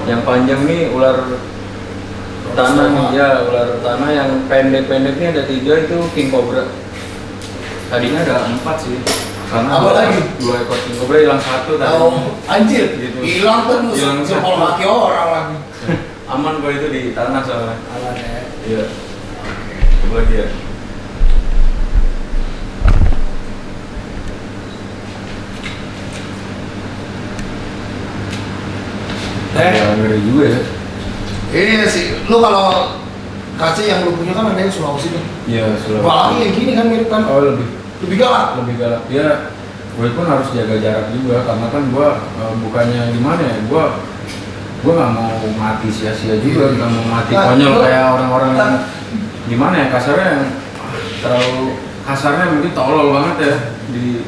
yang panjang nih ular tanah nih, ya ular tanah yang pendek-pendek nih ada 3 itu king cobra. Tadinya ada 4 sih, karena apa lagi? 2 ekor king cobra hilang 1 tadi. Oh anjir, gitu. Hilang terus, jempol kaki orang lagi. Aman kalau itu di tanah soalnya. Aman ya. Iya. Coba lagi ya. Ngeri juga ya. Iya sih, lu kalau kaca yang lu punya kan ada yang Sulawesi tuh. Iya, Sulawesi. Apalagi yang gini kan mirip kan? Oh lebih galak. Lebih galak. Ya, gue pun harus jaga jarak juga karena kan gue bukannya gimana ya, gue nggak mau mati sia-sia juga, nggak mau mati konyol kayak orang-orang yang gimana ya kasarnya, yang terlalu kasarnya mungkin tolol banget ya di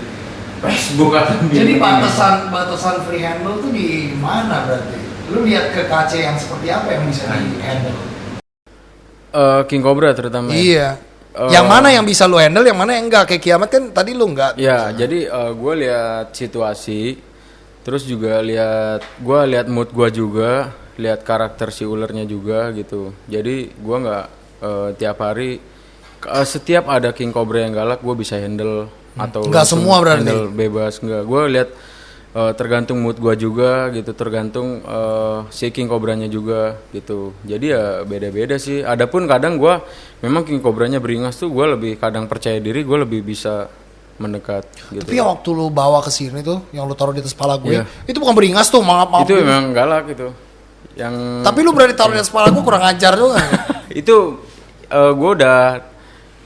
Facebook atau di. Jadi batasan free handle tuh di mana berarti? Lu lihat ke kaca yang seperti apa yang bisa di handle? King Cobra terutama. Iya. Yang mana yang bisa lu handle, yang mana yang enggak? Kayak kiamat kan tadi lu enggak. Ya, jadi gue lihat situasi, terus juga gue lihat mood gue juga, lihat karakter si ulernya juga gitu. Jadi gue nggak tiap hari, setiap ada King Cobra yang galak gue bisa handle atau nggak semua berarti handle bebas, nggak. Gue lihat tergantung mood gue juga gitu, tergantung si King Cobranya juga gitu. Jadi ya beda-beda sih. Adapun kadang gue memang King Cobranya beringas tuh gue lebih kadang percaya diri, gue lebih bisa mendekat gitu. Tapi yang waktu lu bawa ke sini tuh, yang lu taruh di atas kepala gue, itu bukan beringas tuh, maaf. Itu memang galak itu. Yang tapi lu berani taruh di atas kepala gue, kurang ajar juga. Itu gue udah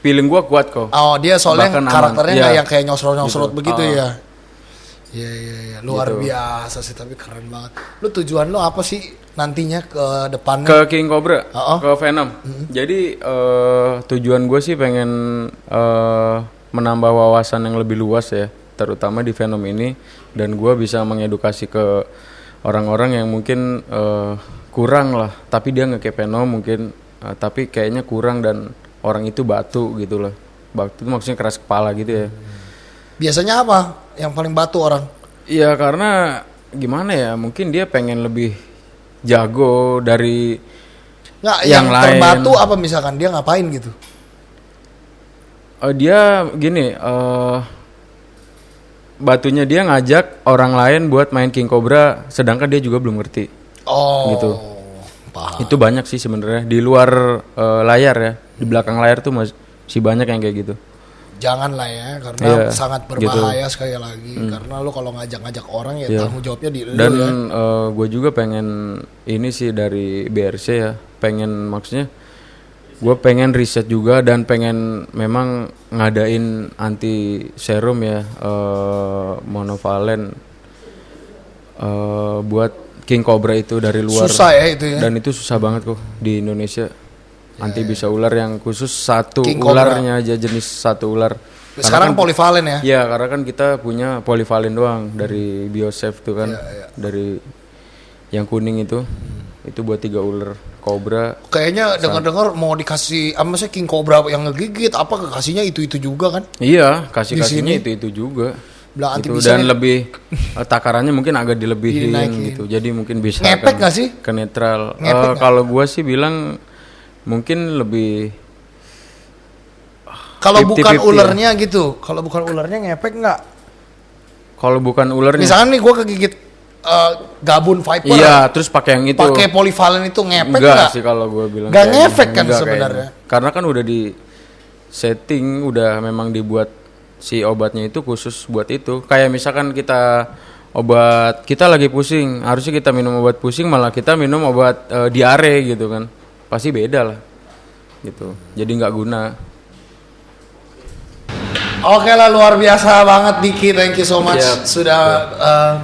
feeling gue kuat kok. Oh, dia soalnya karakternya nggak yang kayak nyosrot-nyosrot gitu. begitu ya. Iya, luar gitu. Biasa sih, tapi keren banget. Lu tujuan lu apa sih nantinya ke depannya? Ke King Cobra, ke Venom. Jadi tujuan gue sih pengen menambah wawasan yang lebih luas ya, terutama di Venom ini, dan gue bisa mengedukasi ke orang-orang yang mungkin kurang lah, tapi dia nggak kayak Venom mungkin, tapi kayaknya kurang dan orang itu batu gitu loh. Batu itu maksudnya keras kepala gitu ya. Biasanya apa yang paling batu orang? Iya karena gimana ya, mungkin dia pengen lebih jago dari yang lain. Terbatu apa misalkan dia ngapain gitu? Dia gini, batunya dia ngajak orang lain buat main King Cobra, sedangkan dia juga belum ngerti. Oh, gitu. Paham. Itu banyak sih sebenarnya di luar layar ya, di belakang layar tuh masih banyak yang kayak gitu. Jangan lah ya, karena sangat berbahaya gitu. Sekali lagi, karena lu kalau ngajak-ngajak orang ya tanggung jawabnya di lu. Dan gue juga pengen ini sih dari BRC ya, pengen maksudnya gue pengen riset juga dan pengen memang ngadain anti serum ya, monovalen buat King Cobra itu dari luar. Susah ya itu ya. Dan itu susah banget kok di Indonesia. Anti bisa ular yang khusus satu King ularnya aja, jenis satu ular. Sekarang kan polivalen ya? Iya, karena kan kita punya polivalen doang dari Biosafe tuh kan, dari yang kuning itu buat 3 ular kobra. Kayaknya dengar-dengar mau dikasih, sih king cobra yang ngegigit, apa kasihnya itu juga kan? Iya, kasihnya itu juga. Gitu. Dan lebih takarannya mungkin agak dilebihin gitu, jadi mungkin bisa ngepek nggak sih? Ke netral. Kalau gua sih bilang mungkin lebih. Kalau bukan ularnya ya? Gitu, kalau bukan ularnya ngepek nggak? Kalau bukan ularnya. Misalnya nih gua kegigit gabun viper. Iya, terus pakai yang itu. Pakai polivalen itu ngepek enggak sih kalau gua bilang. Nggak ngefek kan sebenarnya. Karena kan udah di setting, udah memang dibuat si obatnya itu khusus buat itu. Kayak misalkan kita lagi pusing, harusnya kita minum obat pusing, malah kita minum obat diare gitu kan, pasti beda lah gitu, jadi nggak guna. Oke lah, luar biasa banget Diki, thank you so much. Sudah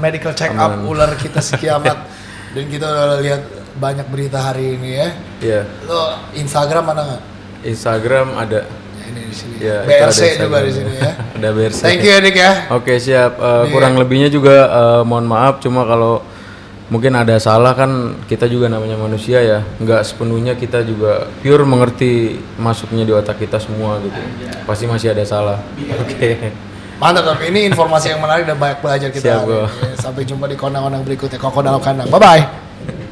medical check up ular kita si Kiamat. Dan kita udah lihat banyak berita hari ini ya. Iya. Lo Instagram ada nggak? Instagram ada. Ini di sini. Ya, BRC juga di sini ya. Ada BRC. Thank you Dik ya. Oke, siap. Kurang lebihnya juga mohon maaf, cuma kalau mungkin ada salah kan, kita juga namanya manusia ya. Nggak sepenuhnya kita juga pure mengerti masuknya di otak kita semua gitu. Pasti masih ada salah. Oke. Mantap, tapi ini informasi yang menarik dan banyak belajar kita. Siap, Sampai jumpa di kondang-kondang berikutnya. Koko dalam kandang. Bye bye.